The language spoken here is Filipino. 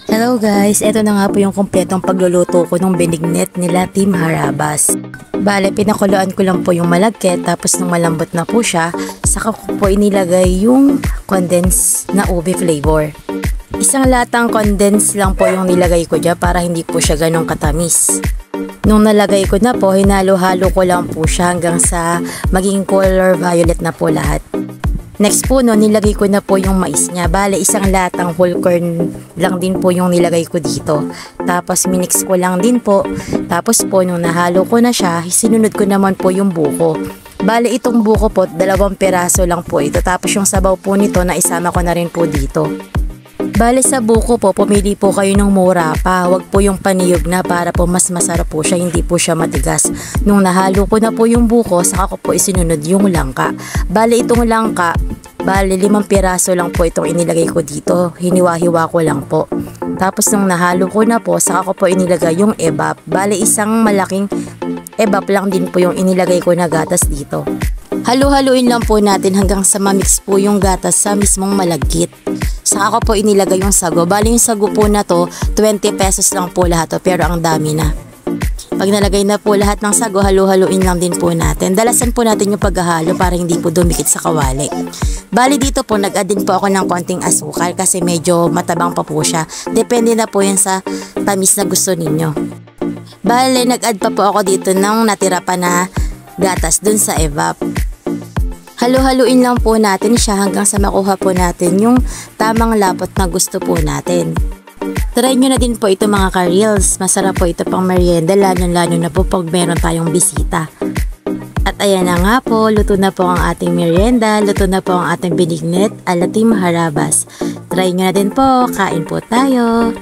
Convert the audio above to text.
Hello guys, eto na nga po yung kumpletong pagluluto ko ng binignet nila Team Harabas. Bale, pinakuluan ko lang po yung malagkit, tapos nung malambot na po siya, saka ko po inilagay yung condensed na ube flavor. Isang latang condensed lang po yung nilagay ko dyan para hindi po siya ganong katamis. Nung nalagay ko na po, hinalo-halo ko lang po siya hanggang sa maging color violet na po lahat. Next po no, nilagay ko na po yung mais niya. Bale, isang latang whole corn lang din po yung nilagay ko dito. Tapos minix ko lang din po. Tapos po nung nahalo ko na siya, sinunod ko naman po yung buko. Bale, itong buko po, 2 piraso lang po ito. Tapos yung sabaw po nito, naisama ko na rin po dito. Bale, sa buko po, pumili po kayo ng mura pa. Huwag po yung paniyog na para po mas masarap po siya, hindi po siya matigas. Nung nahalo ko na po yung buko, saka ko po isinunod yung langka. Bale, itong langka, 5 piraso lang po itong inilagay ko dito. Hiniwa-hiwa ko lang po. Tapos nung nahalo ko na po, saka ko po inilagay yung ebap. Bale, isang malaking ebap lang din po yung inilagay ko na gatas dito. Halu-haluin lang po natin hanggang sa mamix po yung gatas sa mismong malagkit. Saka ko po inilagay yung sago. Bali yung sago po na to, 20 pesos lang po lahat to, pero ang dami na. Pag nalagay na po lahat ng sago, halu-haluin lang din po natin. Dalasan po natin yung paghahalo para hindi po dumikit sa kawali. Bali dito po, nag-add din po ako ng konting asukal kasi medyo matabang pa po siya. Depende na po yan sa tamis na gusto ninyo. Bali, nag-add pa po ako dito ng natira pa na gatas dun sa evap. Halu-haluin lang po natin siya hanggang sa makuha po natin yung tamang lapot na gusto po natin. Try nyo na din po ito mga ka-reels. Masarap po ito pang merienda, lalo-lalo na po pag meron tayong bisita. At ayan na nga po, luto na po ang ating merienda, luto na po ang ating binignet ala Team Harabas. Try nyo na din po, kain po tayo!